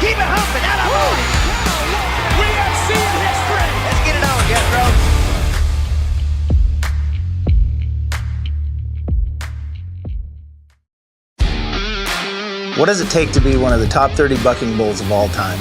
Keep it humping. We have seen history. Let's get it on, Jethro. What does it take to be one of the top 30 bucking bulls of all time?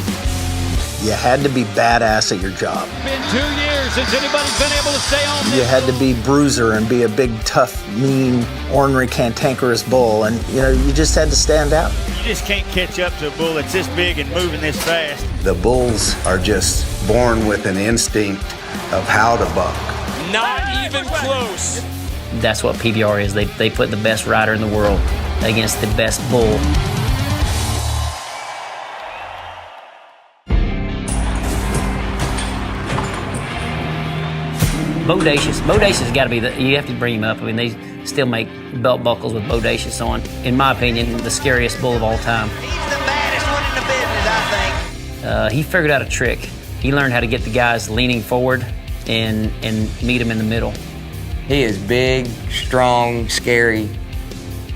You had to be badass at your job. Been 2 years since anybody's been able to stay on this. You had to be bruiser and be a big, tough, mean, ornery, cantankerous bull, and you just had to stand out. You just can't catch up to a bull that's this big and moving this fast. The bulls are just born with an instinct of how to buck. Not even close. That's what PBR is. They put the best rider in the world against the best bull. Bodacious. Bodacious got to be you have to bring him up. I mean, they still make belt buckles with Bodacious on. In my opinion, the scariest bull of all time. He's the baddest one in the business, I think. He figured out a trick. He learned how to get the guys leaning forward and meet them in the middle. He is big, strong, scary.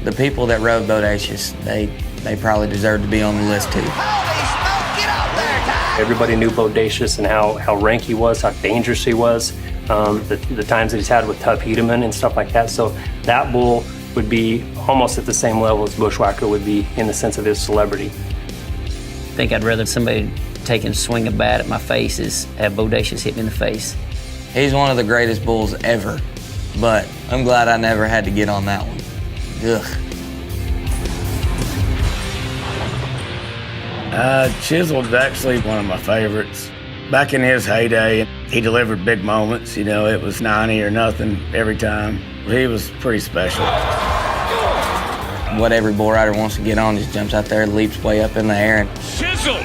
The people that rode Bodacious, they probably deserve to be on the list too. Holy smoke, get off there, Ty! Everybody knew Bodacious and how rank he was, how dangerous he was, the times that he's had with Tuff Hedeman and stuff like that. So that bull would be almost at the same level as Bushwhacker would be in the sense of his celebrity. I think I'd rather somebody take and swing a bat at my face is have Bodacious hit me in the face. He's one of the greatest bulls ever, but I'm glad I never had to get on that one. Ugh. Chiseled's actually one of my favorites. Back in his heyday, he delivered big moments. It was 90 or nothing every time. He was pretty special. What every bull rider wants to get on just jumps out there, leaps way up in the air. Chiseled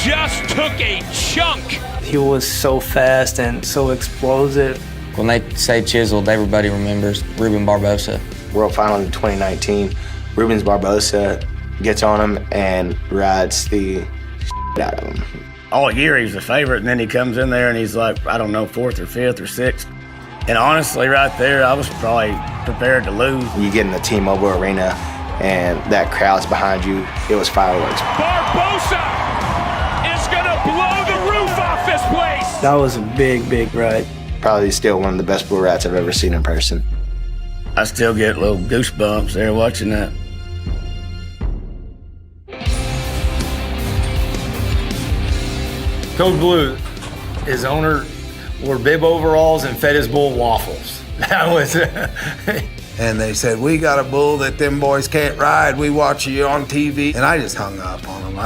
just took a chunk. He was so fast and so explosive. When they say Chiseled, everybody remembers Ruben Barbosa. World Final in 2019, Rubens Barbosa gets on him and rides the out of him. All year he's a favorite, and then he comes in there and he's like, I don't know, 4th or 5th or 6th. And honestly, right there, I was probably prepared to lose. You get in the T-Mobile Arena and that crowd's behind you, it was fireworks. Barbosa is gonna blow the roof off this place. That was a big, big ride. Probably still one of the best bull rats I've ever seen in person. I still get little goosebumps there watching that. Code Blue, his owner wore bib overalls and fed his bull waffles. That was And they said, we got a bull that them boys can't ride. We watch you on TV. And I just hung up on him.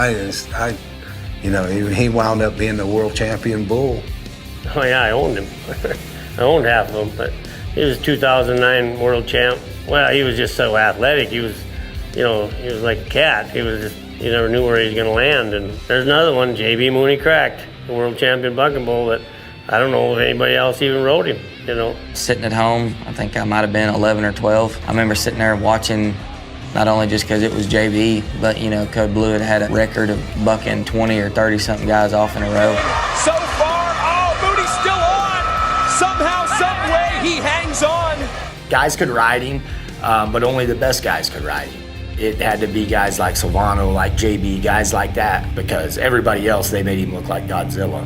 He wound up being the world champion bull. Oh yeah, I owned him. I owned half of him, but he was 2009 world champ. Well, he was just so athletic. He was like a cat. He was just, you never knew where he was going to land. And there's another one, J.B. Mooney Cracked, the world champion bucking bull that I don't know if anybody else even rode him, Sitting at home, I think I might have been 11 or 12. I remember sitting there watching, not only just because it was JB, but, Code Blue had a record of bucking 20 or 30-something guys off in a row. So far, Mooney's still on. Somehow, some way, he hangs on. guys could ride him, but only the best guys could ride him. It had to be guys like Silvano, like JB, guys like that, because everybody else, they made him look like Godzilla.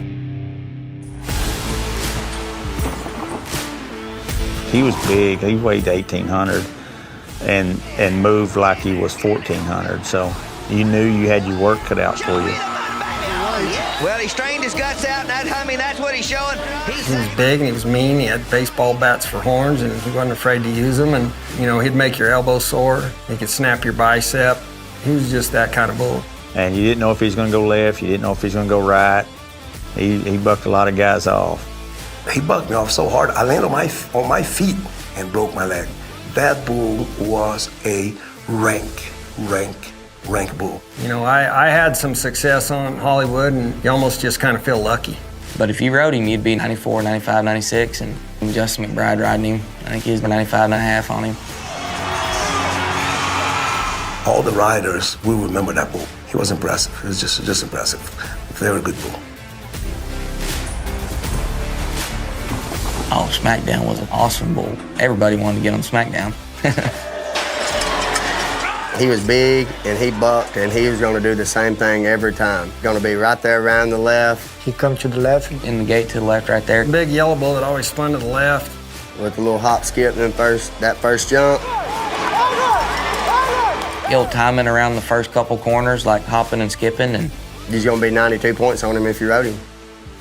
He was big. He weighed 1,800 and moved like he was 1,400. So you knew you had your work cut out for you. Well, he strained his guts out, and that's what he's showing. He was big and he was mean. He had baseball bats for horns, and he wasn't afraid to use them. And, he'd make your elbow sore. He could snap your bicep. He was just that kind of bull. And you didn't know if he was going to go left. You didn't know if he was going to go right. He bucked a lot of guys off. He bucked me off so hard, I landed on my feet and broke my leg. That bull was a rank bull. I had some success on Hollywood, and you almost just kind of feel lucky. But if you rode him, you'd be 94, 95, 96, and Justin McBride riding him, I think he was 95 and a half on him. All the riders, we remember that bull. He was impressive. He was just impressive. Very good bull. Oh, SmackDown was an awesome bull. Everybody wanted to get on SmackDown. He was big and he bucked, and he was going to do the same thing every time. Going to be right there around the left. He come to the left. In the gate to the left right there. Big yellow bull that always spun to the left. With a little hop, skip, and that first jump. He'll timing around the first couple corners, like hopping and skipping. And there's going to be 92 points on him if you rode him.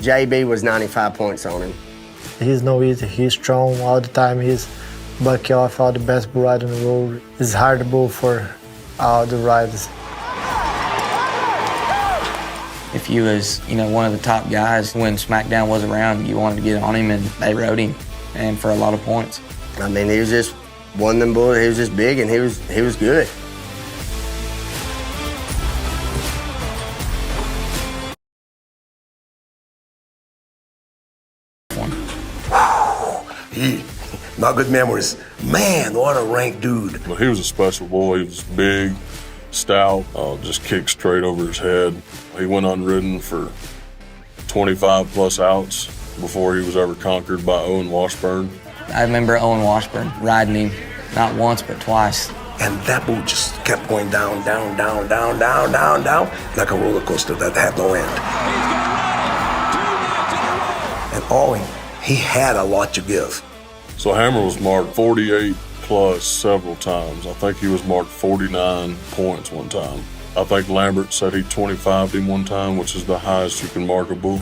JB was 95 points on him. He's no easy. He's strong all the time. He's bucky off, all the best bull rider in the world. It's hard bull for all the riders. If you was, one of the top guys when SmackDown was around, you wanted to get on him, and they rode him, and for a lot of points. I mean, he was just one of them bulls. He was just big, and he was good. Not good memories. Man, what a rank dude. He was a special boy. He was big, stout, just kicked straight over his head. He went unridden for 25 plus outs before he was ever conquered by Owen Washburn. I remember Owen Washburn riding him, not once, but twice. And that bull just kept going down, down, down, down, down, down, down, like a roller coaster that had no end. And Owen, he had a lot to give. So Hammer was marked 48 plus several times. I think he was marked 49 points one time. I think Lambert said he 25'd him one time, which is the highest you can mark a bull.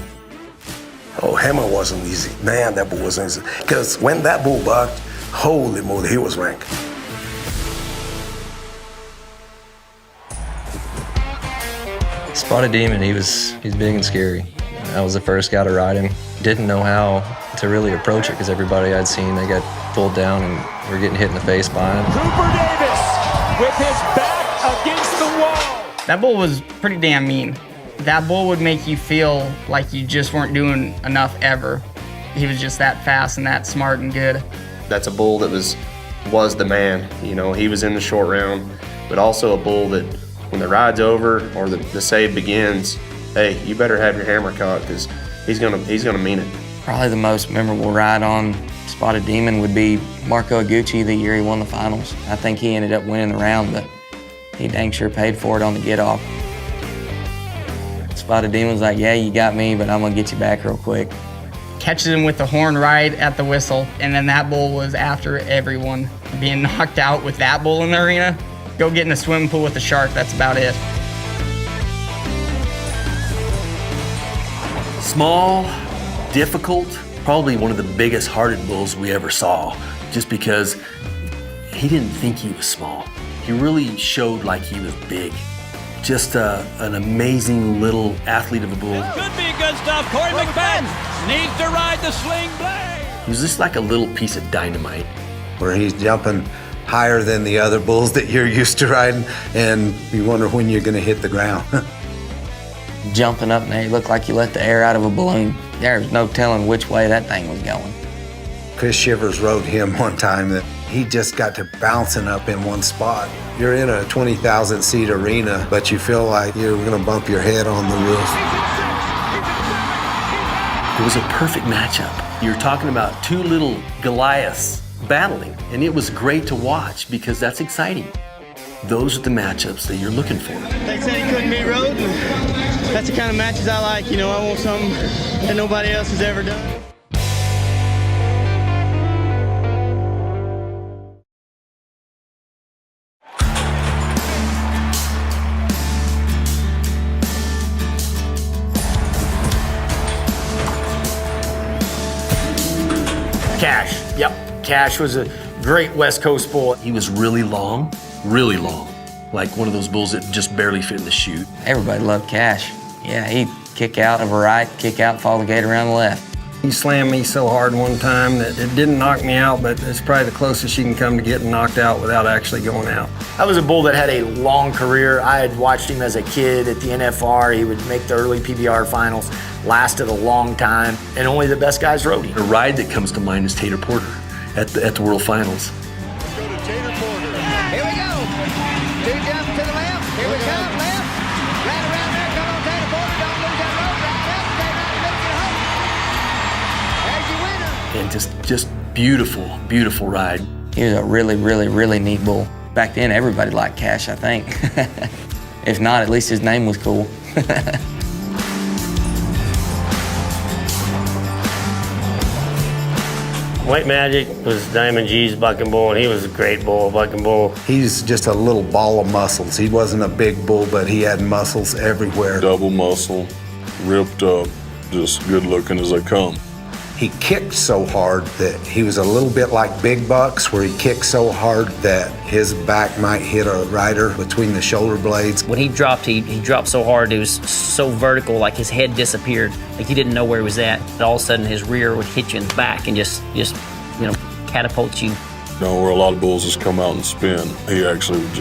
Oh, Hammer wasn't easy. Man, that bull wasn't easy. Because when that bull bucked, holy moly, he was ranked. Spotted Demon, he's big and scary. I was the first guy to ride him. Didn't know how to really approach it because everybody I'd seen, they got pulled down and were getting hit in the face by him. Cooper Davis with his back against the wall. That bull was pretty damn mean. That bull would make you feel like you just weren't doing enough ever. He was just that fast and that smart and good. That's a bull that was the man. He was in the short round, but also a bull that when the ride's over or the save begins, hey, you better have your hammer caught because he's gonna mean it. Probably the most memorable ride on Spotted Demon would be Marco Iguchi the year he won the finals. I think he ended up winning the round, but he dang sure paid for it on the get off. Spotted Demon was like, yeah, you got me, but I'm gonna get you back real quick. Catches him with the horn right at the whistle, and then that bull was after everyone. Being knocked out with that bull in the arena, go get in the swimming pool with the shark, that's about it. Small, difficult, probably one of the biggest hearted bulls we ever saw, just because he didn't think he was small. He really showed like he was big. Just an amazing little athlete of a bull. Could be good stuff. Corey McFadden needs to ride the sling blade. He was just like a little piece of dynamite. Where he's jumping higher than the other bulls that you're used to riding, and you wonder when you're gonna hit the ground. Jumping up in there, you looked like you let the air out of a balloon. There was no telling which way that thing was going. Chris Shivers rode him one time that he just got to bouncing up in one spot. You're in a 20,000 seat arena, but you feel like you're gonna bump your head on the roof. It was a perfect matchup. You're talking about two little Goliaths battling, and it was great to watch because that's exciting. Those are the matchups that you're looking for. They said he couldn't be rode, and that's the kind of matches I like. I want something that nobody else has ever done. Cash. Yep. Cash was a great West Coast bull. He was really long, like one of those bulls that just barely fit in the chute. Everybody loved Cash. Yeah, he'd kick out of a right, kick out, follow the gate around the left. He slammed me so hard one time that it didn't knock me out, but it's probably the closest you can come to getting knocked out without actually going out. That was a bull that had a long career. I had watched him as a kid at the NFR. He would make the early PBR finals, lasted a long time, and only the best guys rode him. The ride that comes to mind is Tater Porter at the World Finals. Here we go. Two jumps to the left. Here we come. Left. Right around there. Come on, Tater Porter. Don't lose that road. Right left. Stay right. There's your winner. And just beautiful, beautiful ride. He was a really, really, really neat bull. Back then, everybody liked Cash, I think. If not, at least his name was cool. White Magic was Diamond G's bucking bull, and he was a great bull, bucking bull. He's just a little ball of muscles. He wasn't a big bull, but he had muscles everywhere. Double muscle, ripped up, just good looking as they come. He kicked so hard that he was a little bit like Big Bucks, where he kicked so hard that his back might hit a rider between the shoulder blades. When he dropped, he dropped so hard, it was so vertical, like his head disappeared. Like he didn't know where he was at. And all of a sudden, his rear would hit you in the back and just catapult you. You know, where a lot of bulls just come out and spin, he actually would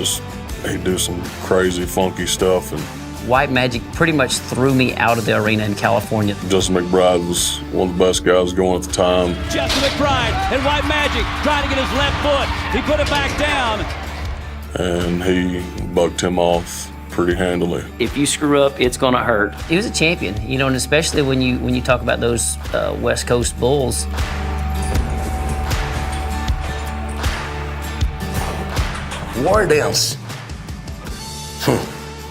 he'd do some crazy, funky stuff. And White Magic pretty much threw me out of the arena in California. Justin McBride was one of the best guys going at the time. Justin McBride and White Magic trying to get his left foot. He put it back down. And he bucked him off pretty handily. If you screw up, it's gonna hurt. He was a champion, and especially when you talk about those West Coast bulls. War Dance.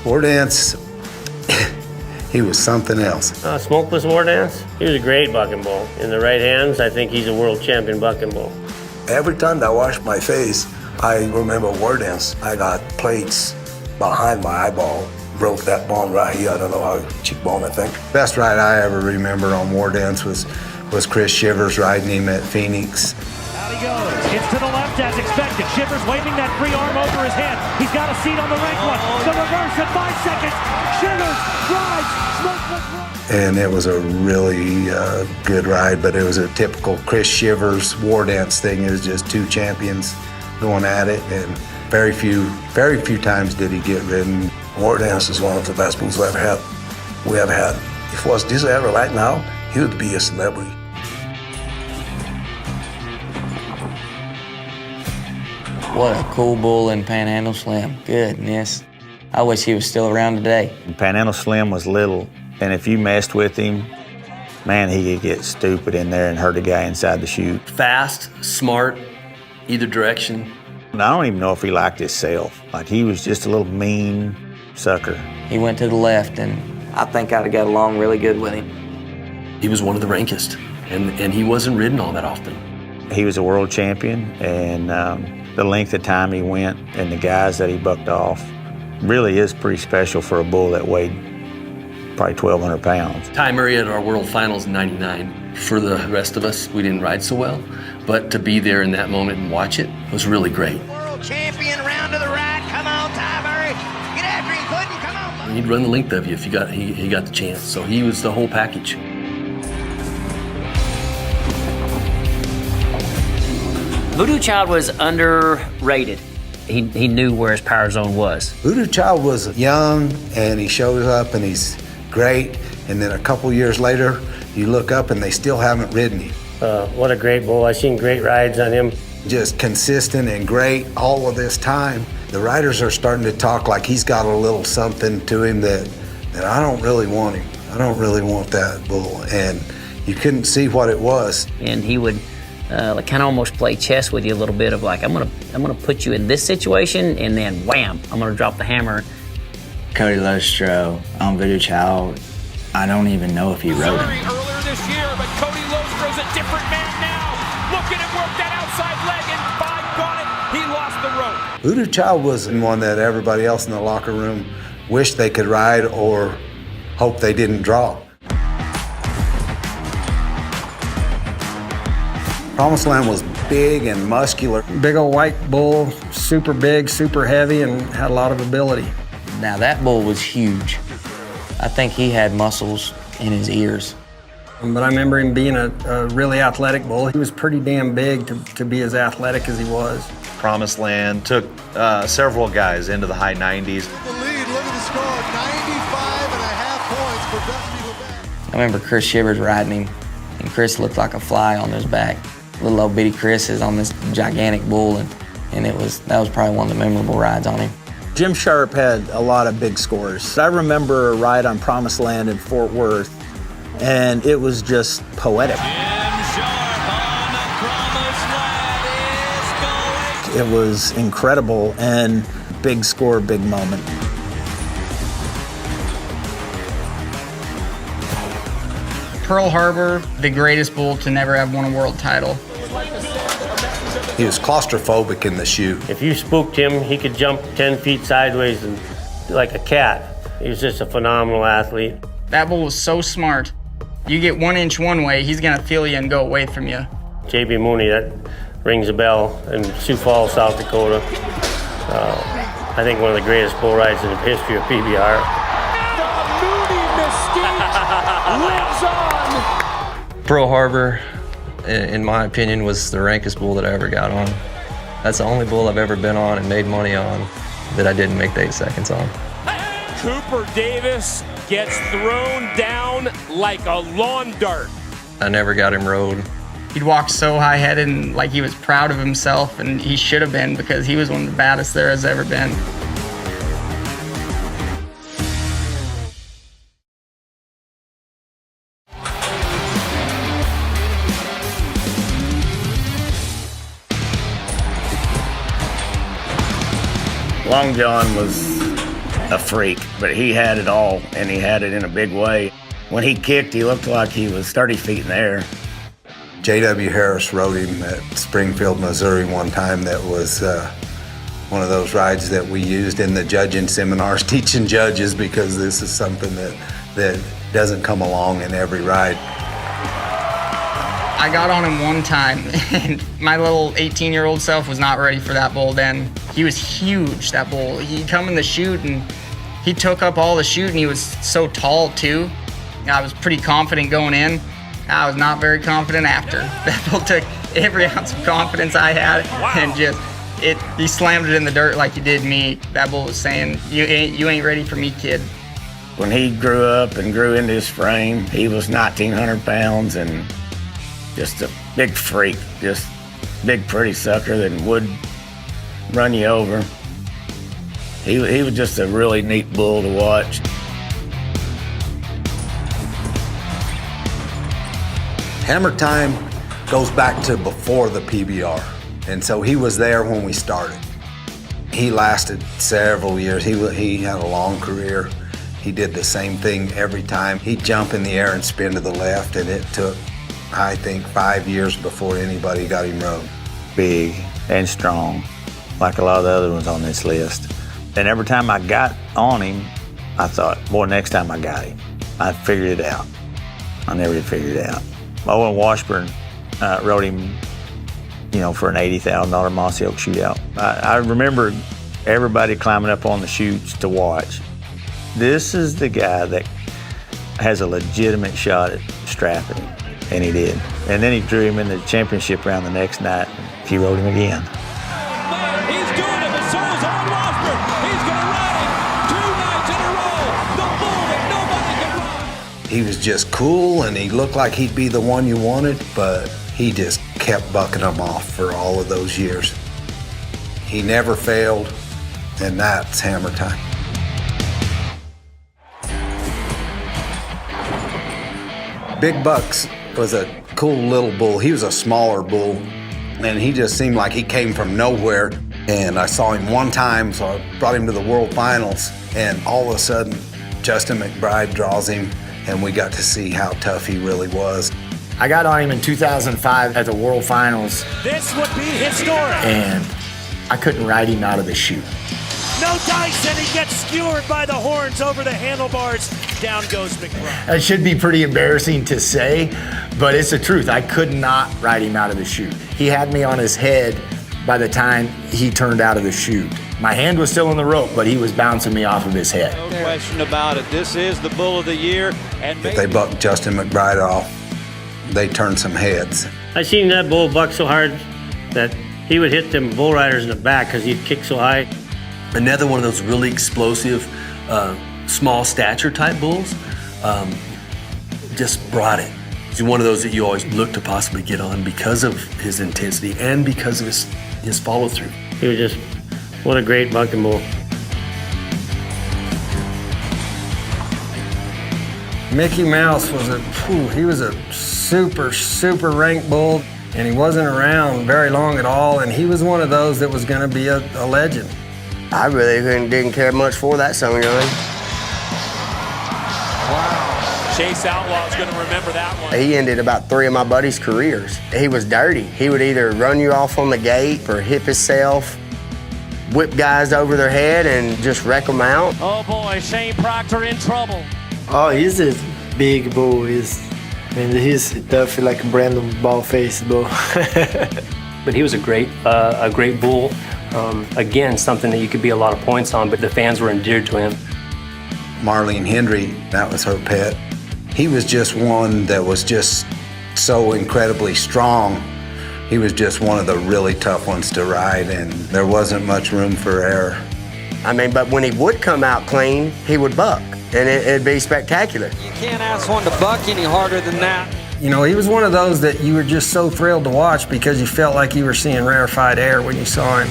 War Dance, he was something else. Smokeless War Dance, he was a great bucking bull. In the right hands, I think he's a world champion bucking bull. Every time I wash my face, I remember War Dance. I got plates behind my eyeball. Broke that bone right here. I don't know how, cheekbone, I think. Best ride I ever remember on War Dance was Chris Shivers riding him at Phoenix. Out he goes. It's to the left as expected. Shivers waving that free arm over his head. He's got a seat on the rank one. The reverse at 5 seconds. Shivers rides. Smokeless ride. And it was a really good ride, but it was a typical Chris Shivers War Dance thing. It was just two champions going at it, and very few times did he get ridden. War Dance is one of the best bulls we ever had. If it was this era right now, he would be a celebrity. What a cool bull in Panhandle Slim. Goodness. I wish he was still around today. Panhandle Slim was little, and if you messed with him, man, he could get stupid in there and hurt a guy inside the chute. Fast, smart, either direction. And I don't even know if he liked himself. Like, he was just a little mean sucker. He went to the left, and I think I'd have got along really good with him. He was one of the rankest, and he wasn't ridden all that often. He was a world champion, and the length of time he went and the guys that he bucked off really is pretty special for a bull that weighed probably 1,200 pounds. Ty Murray at our World Finals in '99. For the rest of us, we didn't ride so well, but to be there in that moment and watch it was really great. World champion, round to the right. Come on, Ty Murray. Get after him, Clinton. Come on. He'd run the length of you if he got the chance. So he was the whole package. Voodoo Child was underrated. He knew where his power zone was. Voodoo Child was young, and he shows up, and he's great. And then a couple years later, you look up, and they still haven't ridden him. What a great bull. I've seen great rides on him. Just consistent and great all of this time. The riders are starting to talk like he's got a little something to him that I don't really want him. I don't really want that bull. And you couldn't see what it was. And he would kind of almost play chess with you a little bit of like, I'm gonna put you in this situation, and then wham, I'm gonna drop the hammer. Cody Lostro on Voodoo Child, I don't even know if he rode him. Earlier this year, but Cody Lostro's a different man now. Look at him work that outside leg, and by God, he lost the rope. Voodoo Child was one that everybody else in the locker room wished they could ride or hoped they didn't draw. Promised Land was big and muscular. Big old white bull, super big, super heavy, and had a lot of ability. Now that bull was huge. I think he had muscles in his ears. But I remember him being a really athletic bull. He was pretty damn big to be as athletic as he was. Promised Land took several guys into the high 90s. The lead, look at the score, 95.5 points for Dusty LeBeck. I remember Chris Shivers riding him, and Chris looked like a fly on his back. Little old bitty Chris is on this gigantic bull, and that was probably one of the memorable rides on him. Jim Sharp had a lot of big scores. I remember a ride on Promised Land in Fort Worth, and it was just poetic. It was incredible and big score, big moment. Pearl Harbor, the greatest bull to never have won a world title. He was claustrophobic in the chute. If you spooked him, he could jump 10 feet sideways and like a cat. He was just a phenomenal athlete. That bull was so smart. You get 1 inch one way, he's gonna feel you and go away from you. J.B. Mooney, that rings a bell in Sioux Falls, South Dakota. I think one of the greatest bull rides in the history of PBR. The Mooney mystique lives on. Pearl Harbor, in my opinion, was the rankest bull that I ever got on. That's the only bull I've ever been on and made money on that I didn't make the 8 seconds on. Cooper Davis gets thrown down like a lawn dart. I never got him rode. He'd walk so high-headed and like he was proud of himself, and he should have been, because he was one of the baddest there has ever been. Long John was a freak, but he had it all, and he had it in a big way. When he kicked, he looked like he was 30 feet in the air. J.W. Harris rode him at Springfield, Missouri one time. That was one of those rides that we used in the judging seminars, teaching judges, because this is something that doesn't come along in every ride. I got on him one time, and my little 18-year-old self was not ready for that bull then. He was huge, that bull. He'd come in the chute, and he took up all the chute, and he was so tall, too. I was pretty confident going in. I was not very confident after. That bull took every ounce of confidence I had, and he slammed it in the dirt like he did me. That bull was saying, you ain't ready for me, kid. When he grew up and grew into his frame, he was 1,900 pounds and just a big freak, just big pretty sucker that would run you over. He was just a really neat bull to watch. Hammer Time goes back to before the PBR, and so he was there when we started. He lasted several years. He had a long career. He did the same thing every time. He'd jump in the air and spin to the left, and it took, I think, 5 years before anybody got him rode. Big and strong, like a lot of the other ones on this list. And every time I got on him, I thought, boy, next time I got him, I figured it out. I never did figure it out. Owen Washburn rode him, for an $80,000 Mossy Oak shootout. I remember everybody climbing up on the chutes to watch. This is the guy that has a legitimate shot at strapping him, and he did. And then he drew him in the championship round the next night, and he rode him again. He's doing it, but so is Owen Washburn. He's going to ride him 2 nights in a row. The bull that nobody can ride. He was just cool, and he looked like he'd be the one you wanted, but he just kept bucking them off for all of those years. He never failed, and that's Hammer Time. Big Bucks was a cool little bull. He was a smaller bull, and he just seemed like he came from nowhere. And I saw him one time, so I brought him to the World Finals, and all of a sudden, Justin McBride draws him, and we got to see how tough he really was. I got on him in 2005 at the World Finals. This would be historic. And I couldn't ride him out of the chute. No dice, and he gets skewered by the horns over the handlebars. Down goes McBride. That should be pretty embarrassing to say, but it's the truth. I could not ride him out of the chute. He had me on his head by the time he turned out of the chute. My hand was still in the rope, but he was bouncing me off of his head. No question about it. This is the bull of the year. And If they bucked Justin McBride off, they turned some heads. I seen that bull buck so hard that he would hit them bull riders in the back because he'd kick so high. Another one of those really explosive, small stature type bulls, just brought it. He's one of those that you always look to possibly get on because of his intensity and because of his follow through. He was just, what a great bucking bull. Mickey Mouse was he was a super ranked bull. And he wasn't around very long at all, and he was one of those that was going to be a legend. I really didn't care much for that son gun. Chase Outlaw's going to remember that one. He ended about 3 of my buddies' careers. He was dirty. He would either run you off on the gate or hip himself, whip guys over their head and just wreck them out. Oh boy, Shane Proctor in trouble. Oh, he's a big bull. He's tough like a Brandon Ballface bull. But he was a great bull. Again, something that you could be a lot of points on, but the fans were endeared to him. Marlene Hendry, that was her pet. He was just one that was just so incredibly strong. He was just one of the really tough ones to ride, and there wasn't much room for error. I mean, but when he would come out clean, he would buck, and it'd be spectacular. You can't ask one to buck any harder than that. You know, he was one of those that you were just so thrilled to watch because you felt like you were seeing rarefied air when you saw him.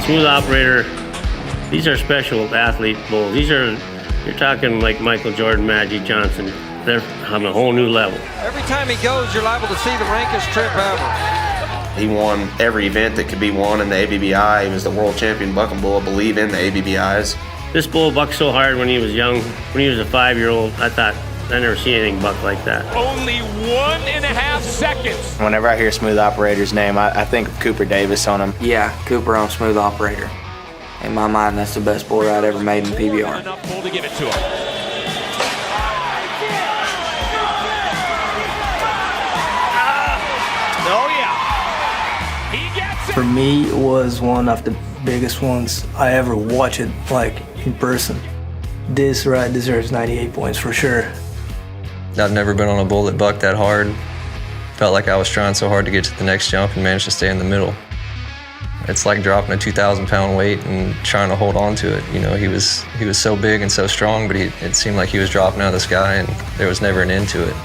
Smooth operator, these are special athlete bulls. You're talking like Michael Jordan, Magic Johnson. They're on a whole new level. Every time he goes, you're liable to see the rankest trip ever. He won every event that could be won in the ABBI. He was the world champion bucking bull, I believe, in the ABBIs. This bull bucked so hard when he was young. When he was a 5-year-old, I thought, I never seen anything buck like that. Only 1.5 seconds. Whenever I hear Smooth Operator's name, I think of Cooper Davis on him. Yeah, Cooper on Smooth Operator. In my mind, that's the best bull ride ever made in PBR. Enough bull to give it to him. Oh yeah, he gets it. For me, it was one of the biggest ones I ever watched like in person. This ride deserves 98 points for sure. I've never been on a bull that bucked that hard. Felt like I was trying so hard to get to the next jump and managed to stay in the middle. It's like dropping a 2,000-pound weight and trying to hold on to it. You know, he was so big and so strong, but it seemed like he was dropping out of the sky, and there was never an end to it.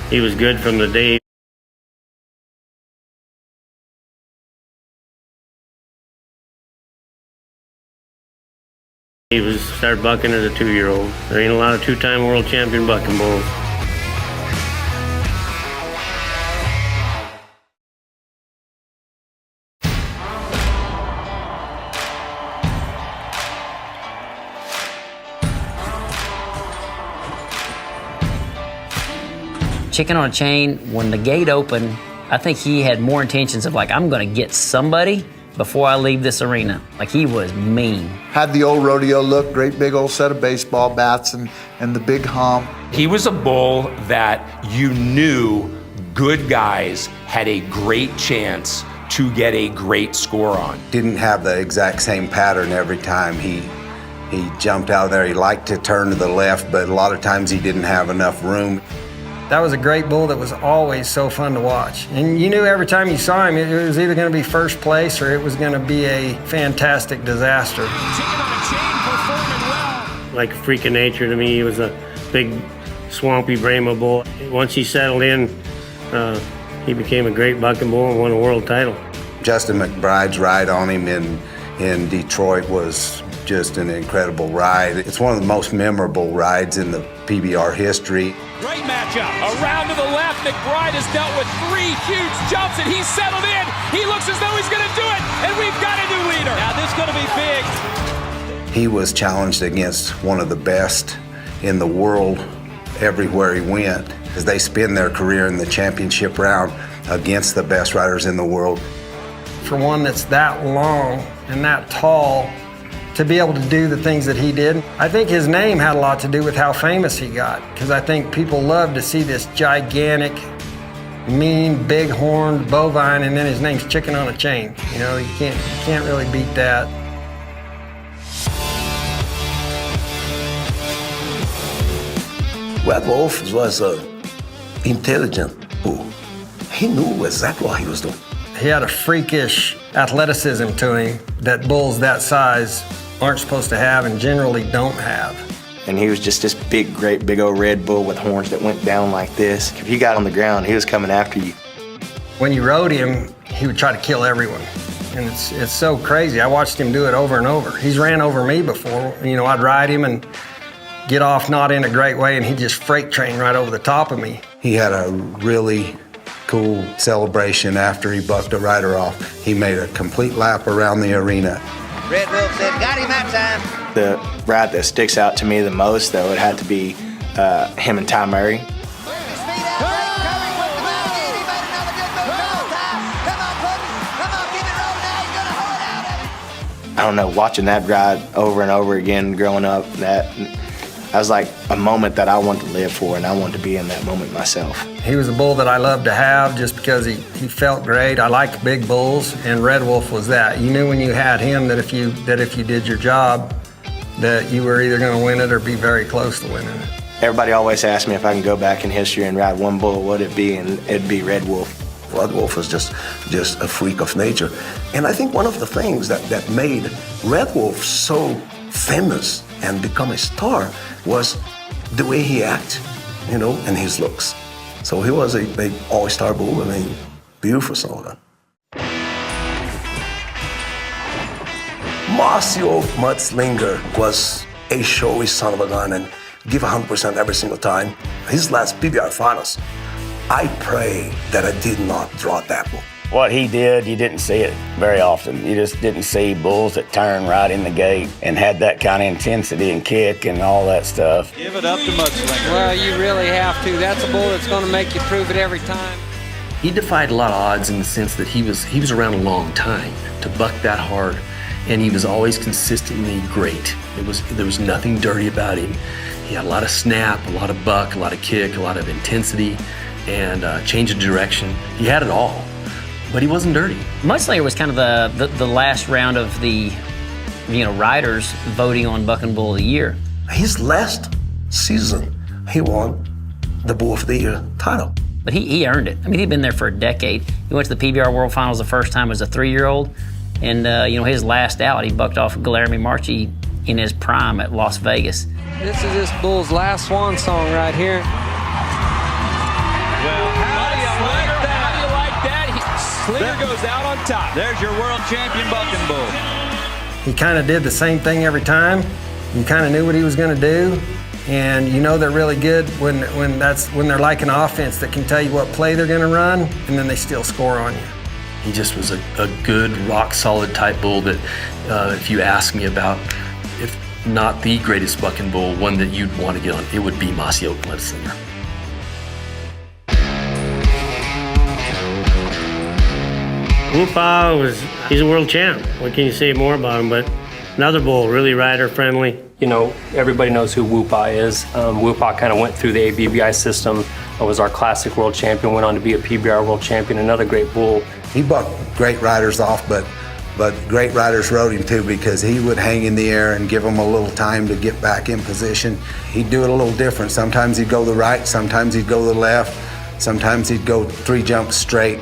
He was good from the day he started bucking as a 2-year-old. There ain't a lot of 2-time world champion bucking bulls. Chicken on a Chain, when the gate opened, I think he had more intentions of like, I'm gonna get somebody before I leave this arena. Like, he was mean. Had the old rodeo look, great big old set of baseball bats and the big hump. He was a bull that you knew good guys had a great chance to get a great score on. Didn't have the exact same pattern every time he jumped out of there. He liked to turn to the left, but a lot of times he didn't have enough room. That was a great bull that was always so fun to watch. And you knew every time you saw him, it was either going to be first place or it was going to be a fantastic disaster. Like a freak of nature to me. He was a big, swampy Brahma bull. Once he settled in, he became a great bucking bull and won a world title. Justin McBride's ride on him in Detroit was just an incredible ride. It's one of the most memorable rides in the PBR history. Great matchup. Around to the left, McBride has dealt with 3 huge jumps, and he's settled in. He looks as though he's going to do it, and we've got a new leader. Now this is going to be big. He was challenged against one of the best in the world everywhere he went, as they spend their career in the championship round against the best riders in the world. For one that's that long and that tall, to be able to do the things that he did. I think his name had a lot to do with how famous he got, because I think people love to see this gigantic, mean, big-horned bovine, and then his name's Chicken on a Chain. You know, you can't really beat that. Red Wolf was an intelligent bull. He knew exactly what he was doing. He had a freakish athleticism to him that bulls that size aren't supposed to have and generally don't have. And he was just this great big old red bull with horns that went down like this. If you got on the ground, he was coming after you. When you rode him, he would try to kill everyone. And it's so crazy. I watched him do it over and over. He's ran over me before. You know, I'd ride him and get off not in a great way, and he just freight trained right over the top of me. He had a really cool celebration after he bucked a rider off. He made a complete lap around the arena. Red Wolf said, got him that time. The ride that sticks out to me the most, though, it had to be him and Ty Murray. I don't know, watching that ride over and over again growing up, that was like a moment that I wanted to live for, and I wanted to be in that moment myself. He was a bull that I loved to have just because he felt great. I like big bulls, and Red Wolf was that. You knew when you had him that if you did your job, that you were either going to win it or be very close to winning it. Everybody always asks me if I can go back in history and ride one bull, what would it be? And it'd be Red Wolf. Red Wolf was just a freak of nature. And I think one of the things that made Red Wolf so famous and become a star was the way he acted, and his looks. So he was a big all-star bull. I mean, beautiful slogan. Marcio Mudslinger was a showy son of a gun and give 100% every single time. His last PBR finals, I pray that I did not draw that bull. What he did, you didn't see it very often. You just didn't see bulls that turned right in the gate and had that kind of intensity and kick and all that stuff. Give it up to Mudslinger. Well, you really have to. That's a bull that's going to make you prove it every time. He defied a lot of odds in the sense that he was around a long time to buck that hard, and he was always consistently great. There was nothing dirty about him. He had a lot of snap, a lot of buck, a lot of kick, a lot of intensity, and change of direction. He had it all, but he wasn't dirty. Mudslinger was kind of the last round of the riders voting on Buck and Bull of the Year. His last season, he won the Bull of the Year title. But he earned it. I mean, he'd been there for a decade. He went to the PBR World Finals the first time as a 3-year-old, and his last out, he bucked off Guillermo Marchi in his prime at Las Vegas. This is this bull's last swan song right here. Well, how do you like that? Slinger goes out on top. There's your world champion bucking bull. He kind of did the same thing every time. You kind of knew what he was going to do, and they're really good when they're like an offense that can tell you what play they're going to run, and then they still score on you. He just was a good, rock-solid type bull that if you ask me about, if not the greatest bucking bull, one that you'd want to get on, it would be Marcio Mudslinger. Whoopah he's a world champ. What can you say more about him? But another bull, really rider friendly. Everybody knows who Whoopah is. Whoopah kind of went through the ABBI system, was our classic world champion, went on to be a PBR world champion, another great bull. He bucked great riders off, but great riders rode him too, because he would hang in the air and give them a little time to get back in position. He'd do it a little different. Sometimes he'd go the right, sometimes he'd go the left, sometimes he'd go 3 jumps straight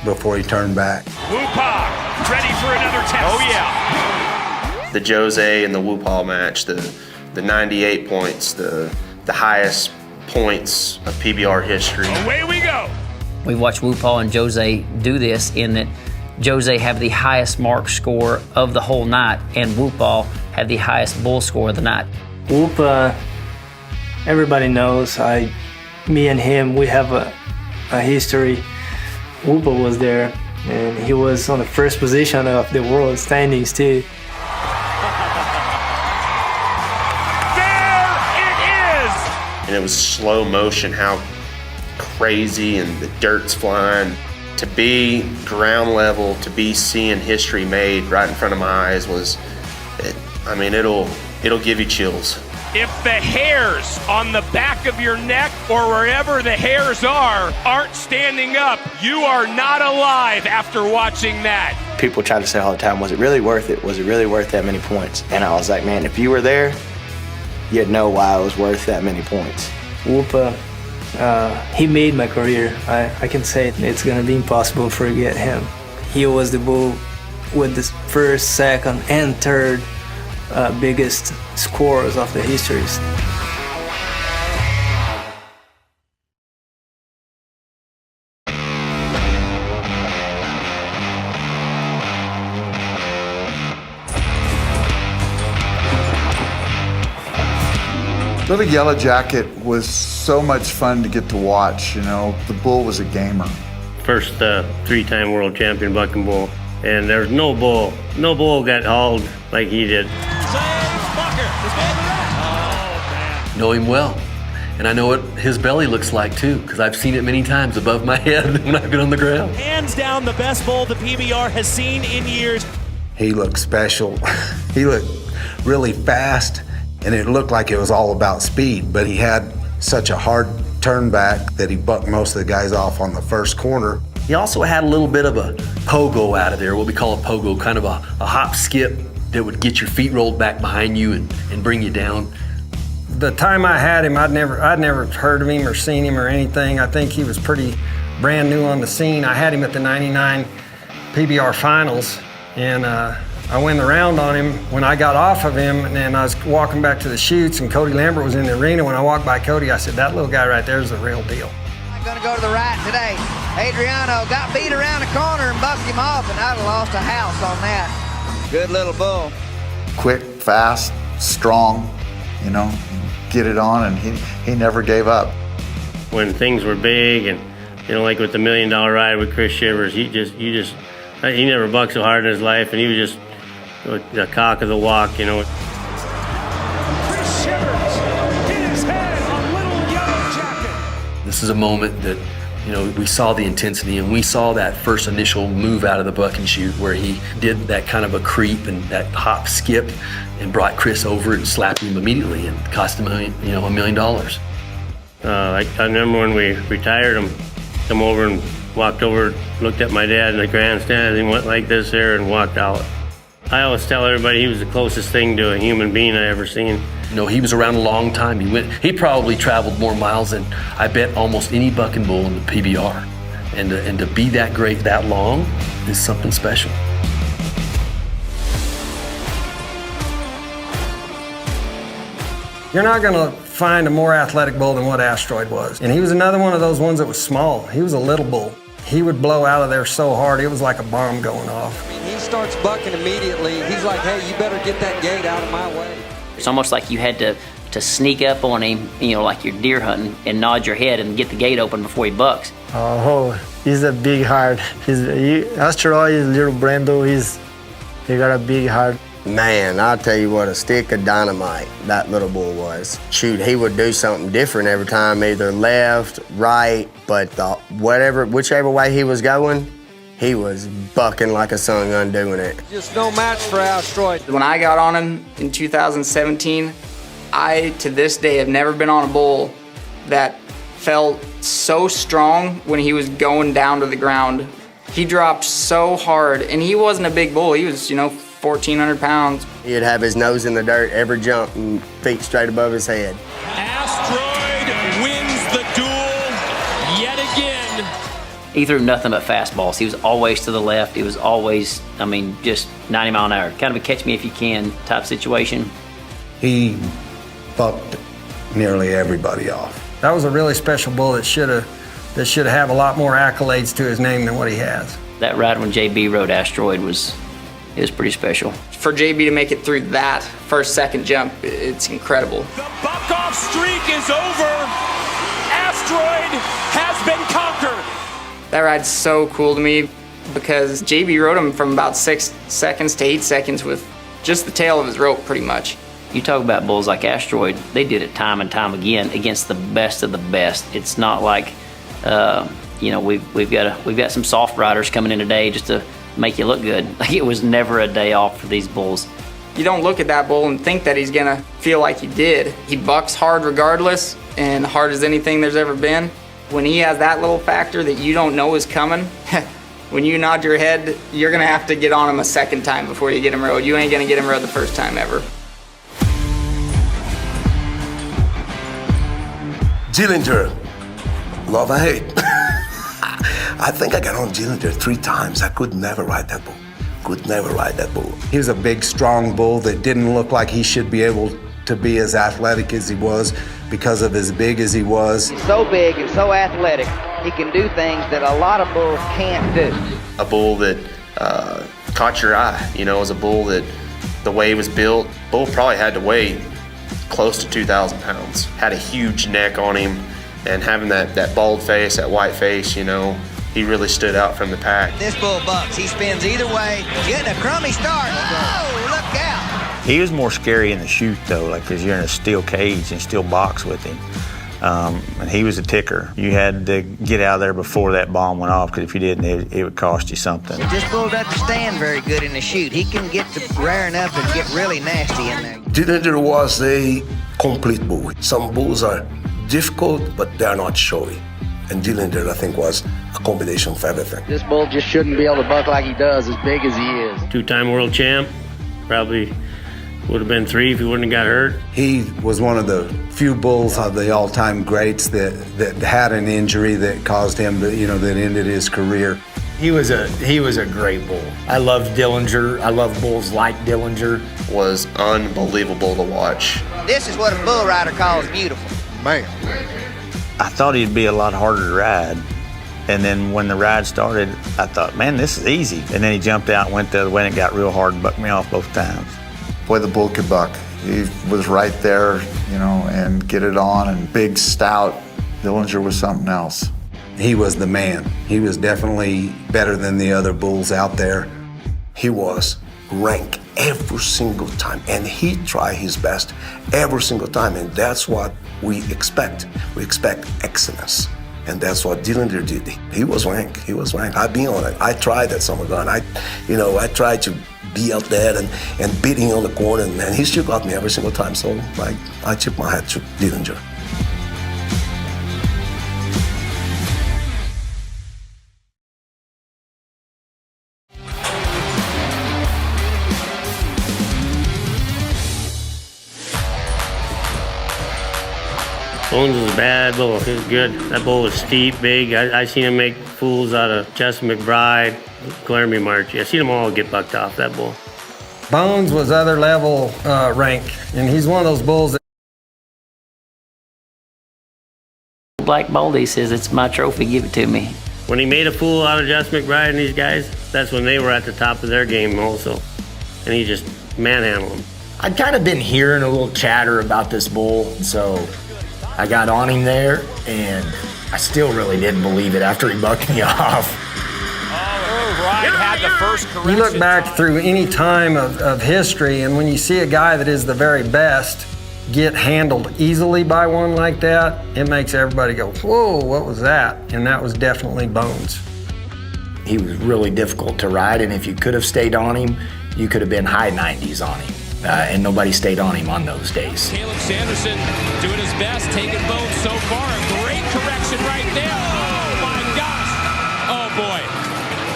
before he turned back. Whoopah, ready for another test. Oh, yeah. The Jose and the Whoopah match, the 98 points, the highest points of PBR history. Away we go. We've watched Whoopah and Jose do this in that Jose have the highest mark score of the whole night, and Whoopah had the highest bull score of the night. Whoopah, everybody knows. Me and him, we have a history. Whoopah was there, and he was on the first position of the world standings too. And it was slow motion, how crazy, and the dirt's flying. To be ground level, to be seeing history made right in front of my eyes it'll give you chills. If the hairs on the back of your neck or wherever the hairs aren't standing up, you are not alive after watching that. People try to say all the time, was it really worth it? Was it really worth that many points? And I was like, man, if you were there, you'd know why it was worth that many points. Whoopah, he made my career. I can say it's gonna be impossible to forget him. He was the bull with the first, second, and third biggest scores of the histories. Billy Yellow Jacket was so much fun to get to watch. You know, the bull was a gamer. First three-time world champion bucking bull, and there's no bull got hauled like he did. Know him well. And I know what his belly looks like too, because I've seen it many times above my head when I've been on the ground. Hands down the best bull the PBR has seen in years. He looked special. He looked really fast, and it looked like it was all about speed, but he had such a hard turn back that he bucked most of the guys off on the first corner. He also had a little bit of a pogo out of there, what we call a pogo, kind of a hop skip that would get your feet rolled back behind you and bring you down. The time I had him, I'd never heard of him or seen him or anything. I think he was pretty brand new on the scene. I had him at the 99 PBR finals, and I went around on him when I got off of him, and then I was walking back to the chutes, and Cody Lambert was in the arena. When I walked by Cody, I said, that little guy right there is the real deal. I'm gonna go to the right today. Adriano got beat around the corner and bucked him off, and I'd have lost a house on that. Good little bull. Quick, fast, strong, you know, get it on, and he never gave up. When things were big, and you know, like with the $1 Million Ride with Chris Shivers, he never bucked so hard in his life, and he was just the cock of the walk, you know. Chris Shivers hit his head on Little Yellow Jacket. This is a moment that, you know, we saw the intensity, and we saw that first initial move out of the buck and shoot where he did that kind of a creep and that hop skip and brought Chris over and slapped him immediately and cost him $1 million. I remember when we retired him, come over and walked over, looked at my dad in the grandstand, and he went like this there and walked out. I always tell everybody he was the closest thing to a human being I ever seen. You know, he was around a long time. He probably traveled more miles than I bet almost any bucking bull in the PBR. And to be that great that long is something special. You're not gonna find a more athletic bull than what Asteroid was. And he was another one of those ones that was small. He was a little bull. He would blow out of there so hard, it was like a bomb going off. I mean, he starts bucking immediately. He's like, hey, you better get that gate out of my way. It's almost like you had to sneak up on him, you know, like you're deer hunting, and nod your head and get the gate open before he bucks. Oh, he's a big heart. Asteroid is little Brando. He got a big heart. Man, I'll tell you what, a stick of dynamite that little bull was. Shoot, he would do something different every time, either left, right, but whichever way he was going, he was bucking like a sun gun doing it. Just no match for Asteroid. When I got on him in 2017, I, to this day, have never been on a bull that felt so strong when he was going down to the ground. He dropped so hard, and he wasn't a big bull. He was, 1,400 pounds. He'd have his nose in the dirt every jump and feet straight above his head. Asteroid wins the duel yet again. He threw nothing but fastballs. He was always to the left. He was always, just 90 mile an hour. Kind of a catch me if you can type situation. He bucked nearly everybody off. That was a really special bull that should have a lot more accolades to his name than what he has. That ride when JB rode Asteroid was pretty special. For JB to make it through that second jump, it's incredible. The buck-off streak is over. Asteroid has been conquered. That ride's so cool to me because JB rode him from about 6 seconds to 8 seconds with just the tail of his rope, pretty much. You talk about bulls like Asteroid, they did it time and time again against the best of the best. It's not like, we've got some soft riders coming in today just to make you look good. Like, it was never a day off for these bulls. You don't look at that bull and think that he's gonna feel like he did. He bucks hard regardless, and hard as anything there's ever been. When he has that little factor that you don't know is coming, when you nod your head, you're gonna have to get on him a second time before you get him rode. You ain't gonna get him rode the first time ever. Gillinger, love or hate. I think I got on Gillinger 3 times. I could never ride that bull. He was a big, strong bull that didn't look like he should be able to be as athletic as he was because of as big as he was. He's so big and so athletic, he can do things that a lot of bulls can't do. A bull that caught your eye, was a bull that the way it was built, bull probably had to weigh close to 2,000 pounds. Had a huge neck on him, and having that bald face, that white face, you know, he really stood out from the pack. This bull bucks. He spins either way. Getting a crummy start. Oh, look out. He was more scary in the chute, though, like, because you're in a steel cage and still box with him. And he was a ticker. You had to get out of there before that bomb went off, because if you didn't, it would cost you something. This bull doesn't stand very good in the chute. He can get to raring up and get really nasty in there. Dillinger was a complete bull. Some bulls are difficult, but they're not showy. And Dillinger, I think, was a combination of everything. This bull just shouldn't be able to buck like he does, as big as he is. 2-time world champ, probably would have been 3 if he wouldn't have got hurt. He was one of the few bulls of the all-time greats that had an injury that caused him to, that ended his career. He was a great bull. I love Dillinger. I love bulls like Dillinger. Was unbelievable to watch. This is what a bull rider calls beautiful. Man. I thought he'd be a lot harder to ride. And then when the ride started, I thought, man, this is easy. And then he jumped out and went the other way, and it got real hard and bucked me off both times. Boy, the bull could buck. He was right there, and get it on, and big, stout. Dillinger was something else. He was the man. He was definitely better than the other bulls out there. He was ranked every single time, and he tried his best every single time, and that's what we expect. We expect excellence, and that's what Dillinger did. He was ranked. I've been on it. I tried that Summer Gun. I tried to be out there and beating on the corner, and he still got me every single time. So I tip my hat to Dillinger. Bones was a bad bull. He was good. That bull was steep, big. I seen him make fools out of Justin McBride, Laramie March. I seen them all get bucked off that bull. Bones was other level rank, and he's one of those bulls that Black Baldy says, it's my trophy, give it to me. When he made a fool out of Justin McBride and these guys, that's when they were at the top of their game also. And he just manhandled them. I'd kind of been hearing a little chatter about this bull, so I got on him there, and I still really didn't believe it after he bucked me off. Had the first correction. you look back through any time of history, and when you see a guy that is the very best get handled easily by one like that, it makes everybody go, whoa, what was that? And that was definitely Bones. He was really difficult to ride, and if you could have stayed on him, you could have been high 90s on him. And nobody stayed on him on those days. Caleb Sanderson doing his best, taking Bones so far. A great correction right there. Oh my gosh. Oh boy.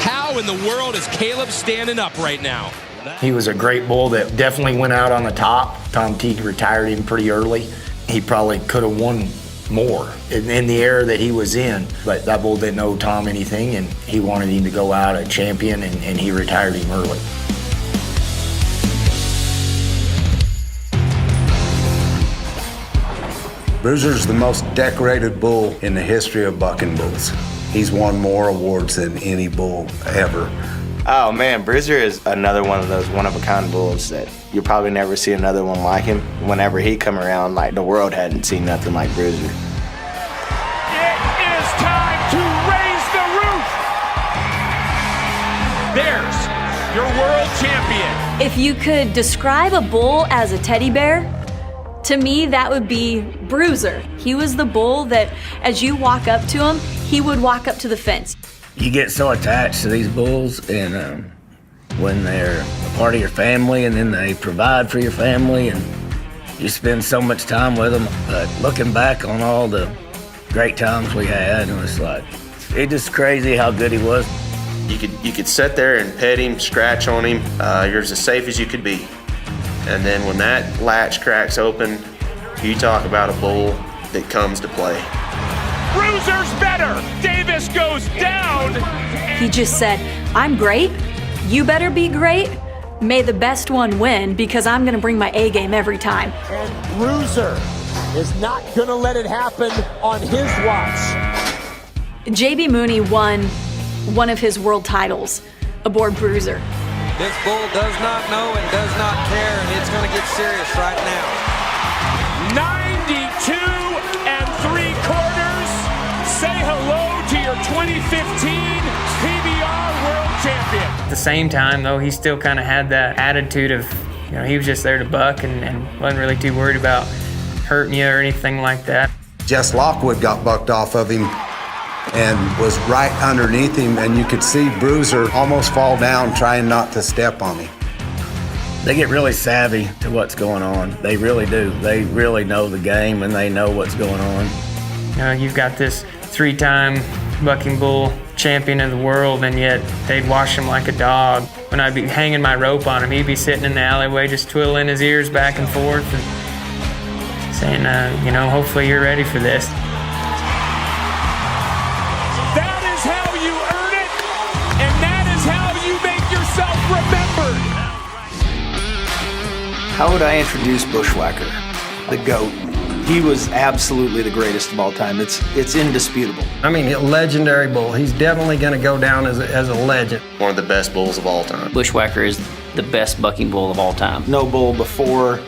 How in the world is Caleb standing up right now? He was a great bull that definitely went out on the top. Tom Teague retired him pretty early. He probably could have won more in the era that he was in, but that bull didn't owe Tom anything, and he wanted him to go out a champion, and he retired him early. Bruiser's the most decorated bull in the history of bucking bulls. He's won more awards than any bull ever. Oh man, Bruiser is another one of those one-of-a-kind bulls that you'll probably never see another one like him. Whenever he come around, the world hadn't seen nothing like Bruiser. It is time to raise the roof. There's your world champion. If you could describe a bull as a teddy bear, to me, that would be Bruiser. He was the bull that, as you walk up to him, he would walk up to the fence. You get so attached to these bulls, and when they're a part of your family, and then they provide for your family, and you spend so much time with them. But looking back on all the great times we had, it was it's just crazy how good he was. You could sit there and pet him, scratch on him. You're as safe as you could be. And then when that latch cracks open, you talk about a bull that comes to play. Bruiser's better. Davis goes down. He just said, I'm great. You better be great. May the best one win, because I'm going to bring my A game every time. And Bruiser is not going to let it happen on his watch. JB Mooney won one of his world titles aboard Bruiser. This bull does not know and does not care, and it's going to get serious right now. 92 3/4. Say hello to your 2015 PBR World Champion. At the same time, though, he still kind of had that attitude of, he was just there to buck and wasn't really too worried about hurting you or anything like that. Jess Lockwood got bucked off of him and was right underneath him, and you could see Bruiser almost fall down trying not to step on him. They get really savvy to what's going on. They really do. They really know the game and they know what's going on. You've got this 3-time bucking bull champion of the world, and yet they'd wash him like a dog. When I'd be hanging my rope on him, he'd be sitting in the alleyway just twiddling his ears back and forth and saying, hopefully you're ready for this. That is how you earn it, and that is how you make yourself remembered. How would I introduce Bushwhacker, the GOAT? He was absolutely the greatest of all time. It's indisputable. I mean, a legendary bull. He's definitely going to go down as a legend. One of the best bulls of all time. Bushwhacker is the best bucking bull of all time. No bull before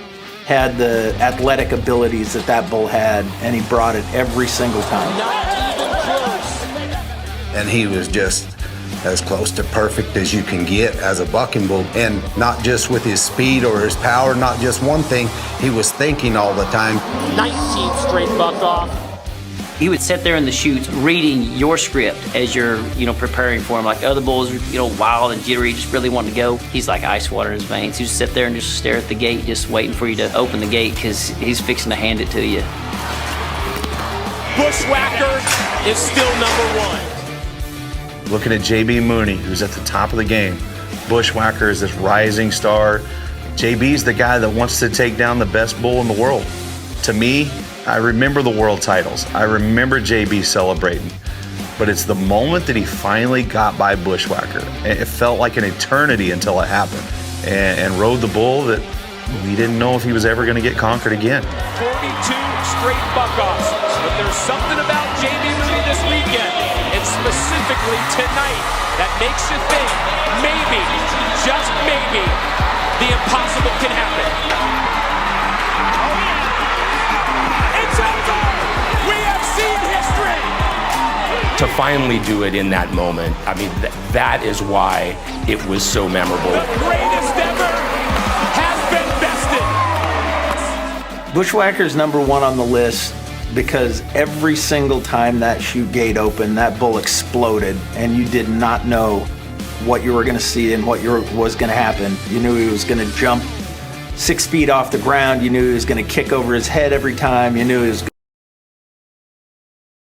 had the athletic abilities that bull had, and he brought it every single time. Not even close. And he was just as close to perfect as you can get as a bucking bull. And not just with his speed or his power, not just one thing, he was thinking all the time. 19 straight buck off. He would sit there in the chutes reading your script as you're, preparing for him. Like other bulls, wild and jittery, just really wanting to go. He's like ice water in his veins. He just sit there and just stare at the gate, just waiting for you to open the gate because he's fixing to hand it to you. Bushwhacker is still number 1. Looking at JB Mooney, who's at the top of the game. Bushwhacker is this rising star. JB's the guy that wants to take down the best bull in the world. To me, I remember the world titles. I remember JB celebrating. But it's the moment that he finally got by Bushwhacker. It felt like an eternity until it happened. And rode the bull that we didn't know if he was ever going to get conquered again. 42 straight buck-offs. But there's something about JB Mooney this weekend, and specifically tonight, that makes you think maybe, just maybe, the impossible can happen. It's over! We have seen history! To finally do it in that moment, I mean, that is why it was so memorable. The greatest ever has been bested. Bushwhacker's number 1 on the list because every single time that chute gate opened, that bull exploded, and you did not know what you were going to see and what was going to happen. You knew he was going to jump 6 feet off the ground. You knew he was going to kick over his head every time. You knew he was